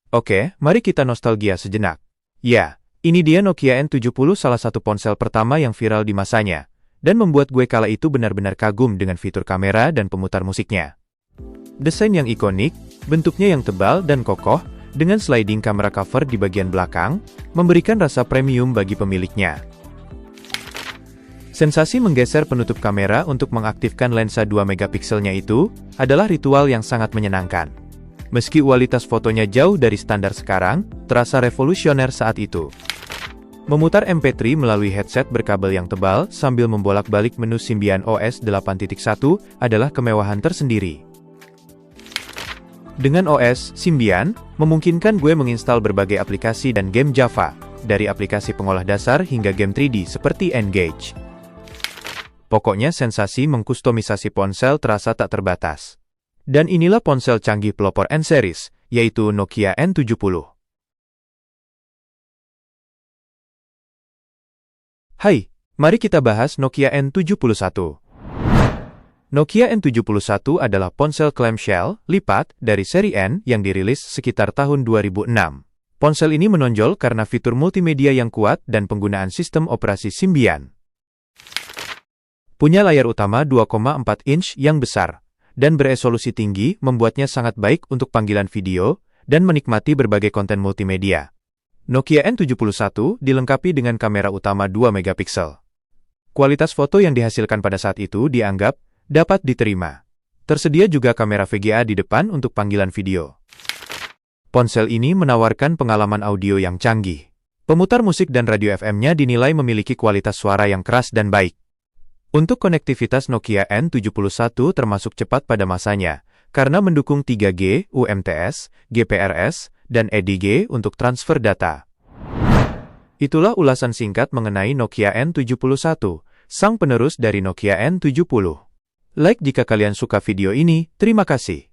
Oke, mari kita nostalgia sejenak. Ya, ini dia Nokia N70, salah satu ponsel pertama yang viral di masanya, dan membuat gue kala itu benar-benar kagum dengan fitur kamera dan pemutar musiknya. Desain yang ikonik, bentuknya yang tebal dan kokoh, dengan sliding kamera cover di bagian belakang, memberikan rasa premium bagi pemiliknya. Sensasi menggeser penutup kamera untuk mengaktifkan lensa 2 megapikselnya itu adalah ritual yang sangat menyenangkan. Meski kualitas fotonya jauh dari standar sekarang, terasa revolusioner saat itu. Memutar MP3 melalui headset berkabel yang tebal sambil membolak-balik menu Symbian OS 8.1 adalah kemewahan tersendiri. Dengan OS Symbian, memungkinkan gue menginstal berbagai aplikasi dan game Java, dari aplikasi pengolah dasar hingga game 3D seperti N-Gage. Pokoknya sensasi mengkustomisasi ponsel terasa tak terbatas. Dan inilah ponsel canggih pelopor N-Series, yaitu Nokia N70. Hai, mari kita bahas Nokia N71. Nokia N71 adalah ponsel clamshell, lipat, dari seri N yang dirilis sekitar tahun 2006. Ponsel ini menonjol karena fitur multimedia yang kuat dan penggunaan sistem operasi Symbian. Punya layar utama 2,4 inch yang besar, dan beresolusi tinggi membuatnya sangat baik untuk panggilan video dan menikmati berbagai konten multimedia. Nokia N71 dilengkapi dengan kamera utama 2 megapiksel. Kualitas foto yang dihasilkan pada saat itu dianggap dapat diterima. Tersedia juga kamera VGA di depan untuk panggilan video. Ponsel ini menawarkan pengalaman audio yang canggih. Pemutar musik dan radio FM-nya dinilai memiliki kualitas suara yang keras dan baik. Untuk konektivitas Nokia N71 termasuk cepat pada masanya, karena mendukung 3G, UMTS, GPRS, dan EDG untuk transfer data. Itulah ulasan singkat mengenai Nokia N71, sang penerus dari Nokia N70. Like jika kalian suka video ini, terima kasih.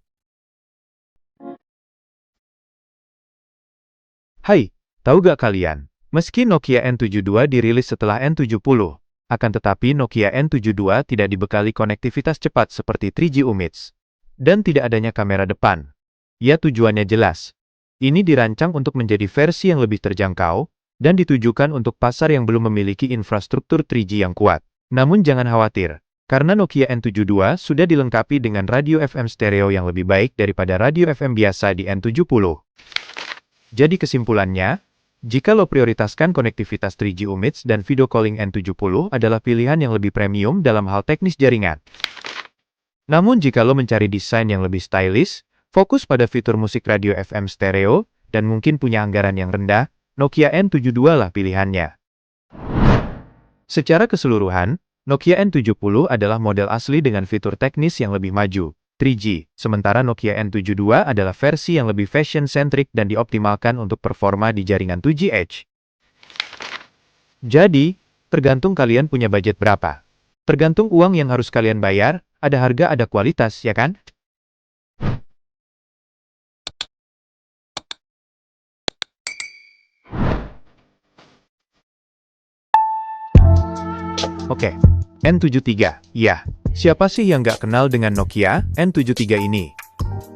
Hai, tahu gak kalian, meski Nokia N72 dirilis setelah N70, akan tetapi Nokia N72 tidak dibekali konektivitas cepat seperti 3G UMTS. Dan tidak adanya kamera depan. Ya, tujuannya jelas. Ini dirancang untuk menjadi versi yang lebih terjangkau, dan ditujukan untuk pasar yang belum memiliki infrastruktur 3G yang kuat. Namun jangan khawatir, karena Nokia N72 sudah dilengkapi dengan radio FM stereo yang lebih baik daripada radio FM biasa di N70. Jadi kesimpulannya, jika lo prioritaskan konektivitas 3G UMTS dan video calling N70 adalah pilihan yang lebih premium dalam hal teknis jaringan. Namun jika lo mencari desain yang lebih stylish, fokus pada fitur musik radio FM stereo, dan mungkin punya anggaran yang rendah, Nokia N72 lah pilihannya. Secara keseluruhan, Nokia N70 adalah model asli dengan fitur teknis yang lebih maju, 3G, sementara Nokia N72 adalah versi yang lebih fashion-centric dan dioptimalkan untuk performa di jaringan 2G Edge. Jadi, tergantung kalian punya budget berapa. Tergantung uang yang harus kalian bayar, ada harga ada kualitas, ya kan? Oke, N73, ya. Siapa sih yang nggak kenal dengan Nokia N73 ini?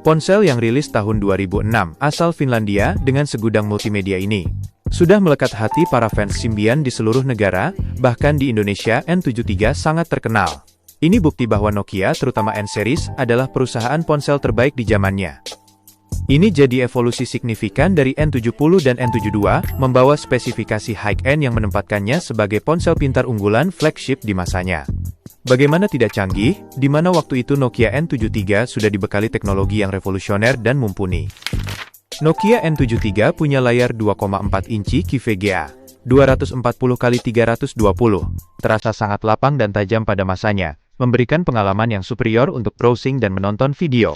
Ponsel yang rilis tahun 2006 asal Finlandia dengan segudang multimedia ini sudah melekat hati para fans Symbian di seluruh negara, bahkan di Indonesia N73 sangat terkenal. Ini bukti bahwa Nokia, terutama N-Series, adalah perusahaan ponsel terbaik di zamannya. Ini jadi evolusi signifikan dari N70 dan N72, membawa spesifikasi high-end yang menempatkannya sebagai ponsel pintar unggulan flagship di masanya. Bagaimana tidak canggih, di mana waktu itu Nokia N73 sudah dibekali teknologi yang revolusioner dan mumpuni. Nokia N73 punya layar 2,4 inci QVGA, 240x320, terasa sangat lapang dan tajam pada masanya, memberikan pengalaman yang superior untuk browsing dan menonton video.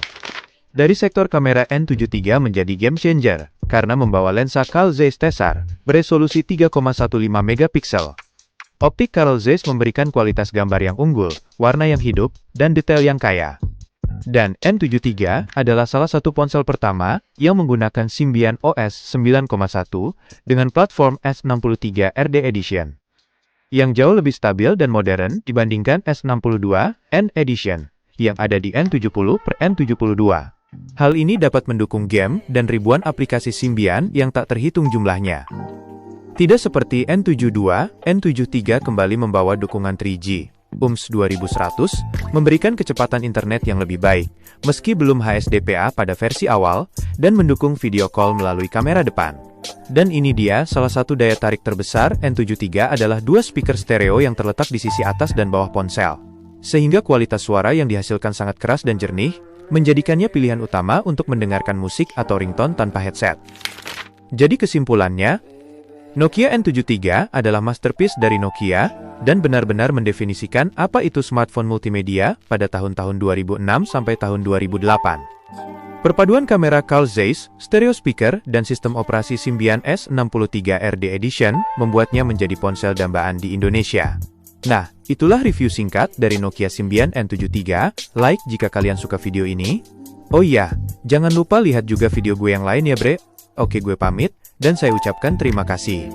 Dari sektor kamera N73 menjadi game changer, karena membawa lensa Carl Zeiss Tessar, beresolusi 3,15 megapiksel. Optik Carl Zeiss memberikan kualitas gambar yang unggul, warna yang hidup, dan detail yang kaya. Dan N73 adalah salah satu ponsel pertama yang menggunakan Symbian OS 9,1 dengan platform S63 RD Edition, yang jauh lebih stabil dan modern dibandingkan S62 N Edition yang ada di N70 per N72. Hal ini dapat mendukung game dan ribuan aplikasi Symbian yang tak terhitung jumlahnya. Tidak seperti N72, N73 kembali membawa dukungan 3G. UMS 2100 memberikan kecepatan internet yang lebih baik, meski belum HSDPA pada versi awal, dan mendukung video call melalui kamera depan. Dan ini dia salah satu daya tarik terbesar N73 adalah dua speaker stereo yang terletak di sisi atas dan bawah ponsel. Sehingga kualitas suara yang dihasilkan sangat keras dan jernih, menjadikannya pilihan utama untuk mendengarkan musik atau ringtone tanpa headset. Jadi kesimpulannya, Nokia N73 adalah masterpiece dari Nokia, dan benar-benar mendefinisikan apa itu smartphone multimedia pada tahun-tahun 2006 sampai tahun 2008. Perpaduan kamera Carl Zeiss, stereo speaker, dan sistem operasi Symbian S63RD Edition membuatnya menjadi ponsel dambaan di Indonesia. Nah, itulah review singkat dari Nokia Symbian N73. Like jika kalian suka video ini. Oh iya, jangan lupa lihat juga video gue yang lain ya bre. Oke, gue pamit, dan saya ucapkan terima kasih.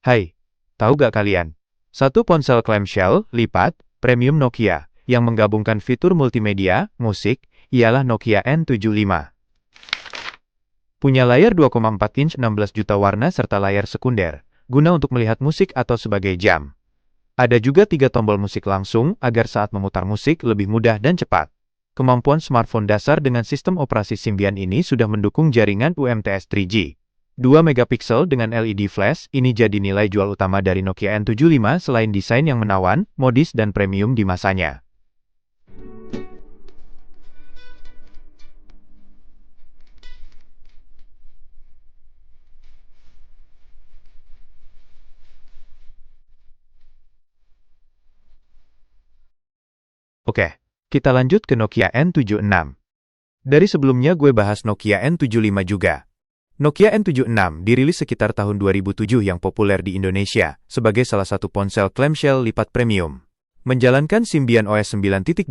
Hai, tahu gak kalian? Satu ponsel clamshell, lipat, premium Nokia, yang menggabungkan fitur multimedia, musik, ialah Nokia N75. Punya layar 2,4 inch 16 juta warna serta layar sekunder, guna untuk melihat musik atau sebagai jam. Ada juga 3 tombol musik langsung, agar saat memutar musik lebih mudah dan cepat. Kemampuan smartphone dasar dengan sistem operasi Symbian ini sudah mendukung jaringan UMTS 3G. 2 megapiksel dengan LED flash, ini jadi nilai jual utama dari Nokia N75 selain desain yang menawan, modis dan premium di masanya. Oke, kita lanjut ke Nokia N76. Dari sebelumnya gue bahas Nokia N75 juga. Nokia N76 dirilis sekitar tahun 2007 yang populer di Indonesia, sebagai salah satu ponsel clamshell lipat premium. Menjalankan Symbian OS 9.2,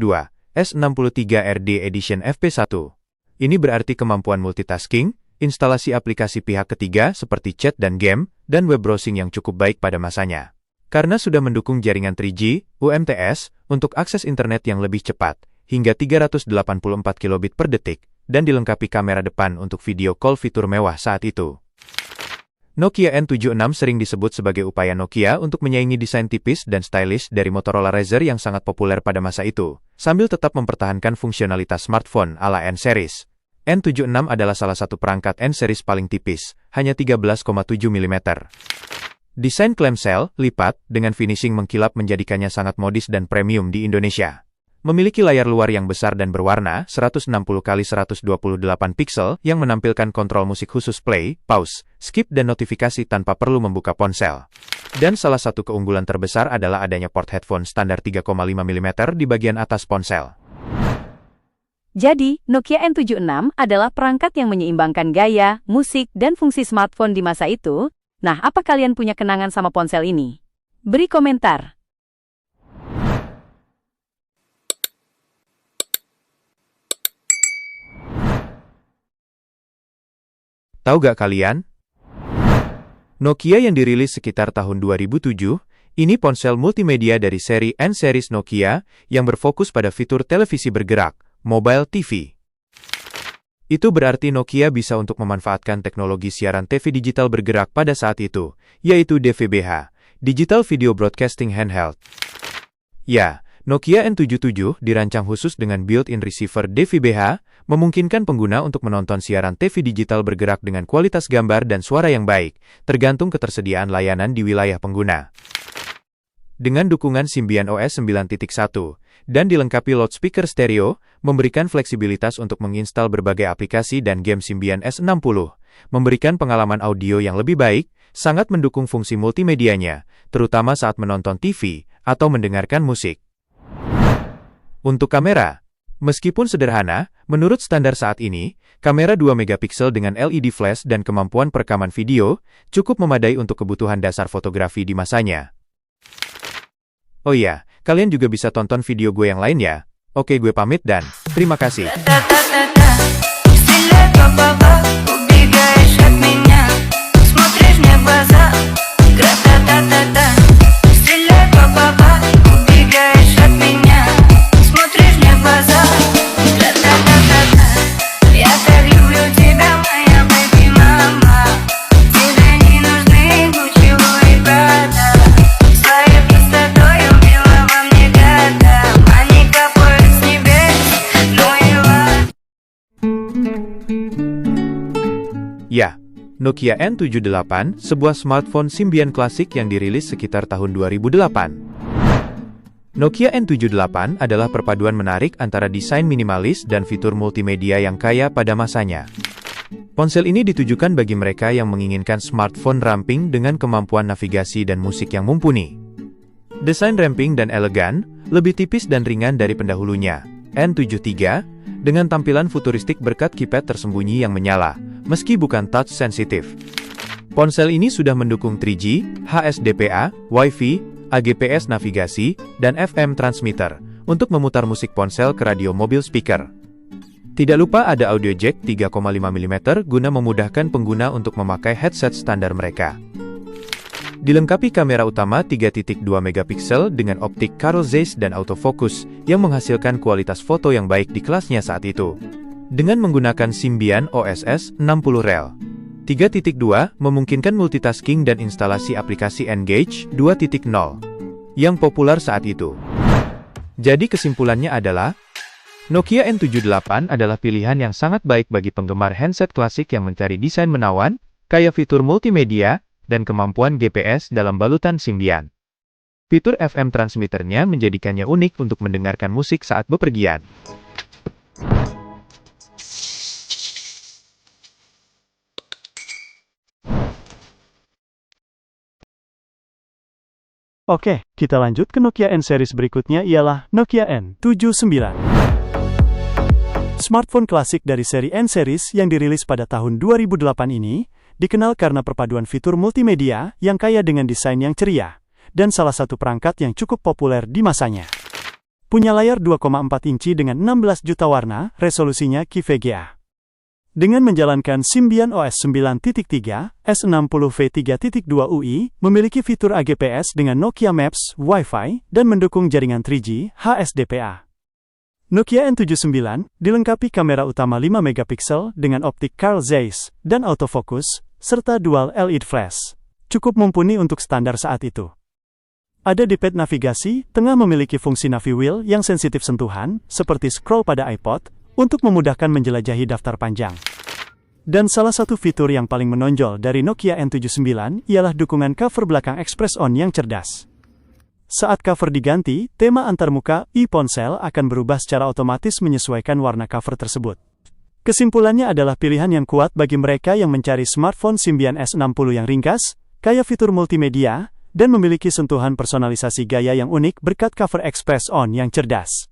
S63RD Edition FP1. Ini berarti kemampuan multitasking, instalasi aplikasi pihak ketiga seperti chat dan game, dan web browsing yang cukup baik pada masanya. Karena sudah mendukung jaringan 3G, UMTS, untuk akses internet yang lebih cepat, hingga 384 kilobit per detik, dan dilengkapi kamera depan untuk video call fitur mewah saat itu. Nokia N76 sering disebut sebagai upaya Nokia untuk menyaingi desain tipis dan stylish dari Motorola Razr yang sangat populer pada masa itu, sambil tetap mempertahankan fungsionalitas smartphone ala N-series. N76 adalah salah satu perangkat N-series paling tipis, hanya 13,7 mm. Desain clamshell, lipat, dengan finishing mengkilap menjadikannya sangat modis dan premium di Indonesia. Memiliki layar luar yang besar dan berwarna, 160x128 piksel, yang menampilkan kontrol musik khusus play, pause, skip dan notifikasi tanpa perlu membuka ponsel. Dan salah satu keunggulan terbesar adalah adanya port headphone standar 3,5 mm di bagian atas ponsel. Jadi, Nokia N76 adalah perangkat yang menyeimbangkan gaya, musik, dan fungsi smartphone di masa itu. Nah, apa kalian punya kenangan sama ponsel ini? Beri komentar. Tahu gak kalian? Nokia yang dirilis sekitar tahun 2007, ini ponsel multimedia dari seri N-series Nokia yang berfokus pada fitur televisi bergerak, mobile TV. Itu berarti Nokia bisa untuk memanfaatkan teknologi siaran TV digital bergerak pada saat itu, yaitu DVB-H, Digital Video Broadcasting Handheld. Ya, Nokia N77 dirancang khusus dengan built-in receiver DVB-H, memungkinkan pengguna untuk menonton siaran TV digital bergerak dengan kualitas gambar dan suara yang baik, tergantung ketersediaan layanan di wilayah pengguna. Dengan dukungan Symbian OS 9.1, dan dilengkapi loudspeaker stereo, memberikan fleksibilitas untuk menginstal berbagai aplikasi dan game Symbian S60, memberikan pengalaman audio yang lebih baik, sangat mendukung fungsi multimedianya, terutama saat menonton TV, atau mendengarkan musik. Untuk kamera, meskipun sederhana, menurut standar saat ini, kamera 2 megapiksel dengan LED flash dan kemampuan perekaman video, cukup memadai untuk kebutuhan dasar fotografi di masanya. Oh iya, kalian juga bisa tonton video gue yang lain ya. Oke, gue pamit dan terima kasih. Смотришь мне в глаза, гра-та-та-та-та, стреляй, па-па-па. Nokia N78, sebuah smartphone Symbian klasik yang dirilis sekitar tahun 2008. Nokia N78 adalah perpaduan menarik antara desain minimalis dan fitur multimedia yang kaya pada masanya. Ponsel ini ditujukan bagi mereka yang menginginkan smartphone ramping dengan kemampuan navigasi dan musik yang mumpuni. Desain ramping dan elegan, lebih tipis dan ringan dari pendahulunya, N73, dengan tampilan futuristik berkat keypad tersembunyi yang menyala, meski bukan touch sensitif. Ponsel ini sudah mendukung 3G, HSDPA, Wi-Fi, AGPS navigasi, dan FM transmitter, untuk memutar musik ponsel ke radio mobil speaker. Tidak lupa ada audio jack 3,5 mm guna memudahkan pengguna untuk memakai headset standar mereka. Dilengkapi kamera utama 3.2 megapiksel dengan optik Carl Zeiss dan autofocus, yang menghasilkan kualitas foto yang baik di kelasnya saat itu. Dengan menggunakan Symbian OS 60 Rel. 3.2 memungkinkan multitasking dan instalasi aplikasi Engage 2.0 yang populer saat itu. Jadi kesimpulannya adalah, Nokia N78 adalah pilihan yang sangat baik bagi penggemar handset klasik yang mencari desain menawan, kaya fitur multimedia, dan kemampuan GPS dalam balutan Symbian. Fitur FM transmitternya menjadikannya unik untuk mendengarkan musik saat bepergian. Oke, kita lanjut ke Nokia N series berikutnya ialah Nokia N79. Smartphone klasik dari seri N series yang dirilis pada tahun 2008 ini, dikenal karena perpaduan fitur multimedia yang kaya dengan desain yang ceria, dan salah satu perangkat yang cukup populer di masanya. Punya layar 2,4 inci dengan 16 juta warna, resolusinya QVGA. Dengan menjalankan Symbian OS 9.3, S60V3.2 UI, memiliki fitur AGPS dengan Nokia Maps, Wi-Fi, dan mendukung jaringan 3G, HSDPA. Nokia N79 dilengkapi kamera utama 5 megapiksel dengan optik Carl Zeiss dan autofocus, serta dual LED flash. Cukup mumpuni untuk standar saat itu. Ada D-pad navigasi, tengah memiliki fungsi NaviWheel yang sensitif sentuhan, seperti scroll pada iPod, untuk memudahkan menjelajahi daftar panjang. Dan salah satu fitur yang paling menonjol dari Nokia N79 ialah dukungan cover belakang Express On yang cerdas. Saat cover diganti, tema antarmuka e-ponsel akan berubah secara otomatis menyesuaikan warna cover tersebut. Kesimpulannya adalah pilihan yang kuat bagi mereka yang mencari smartphone Symbian S60 yang ringkas, kaya fitur multimedia, dan memiliki sentuhan personalisasi gaya yang unik berkat cover Express On yang cerdas.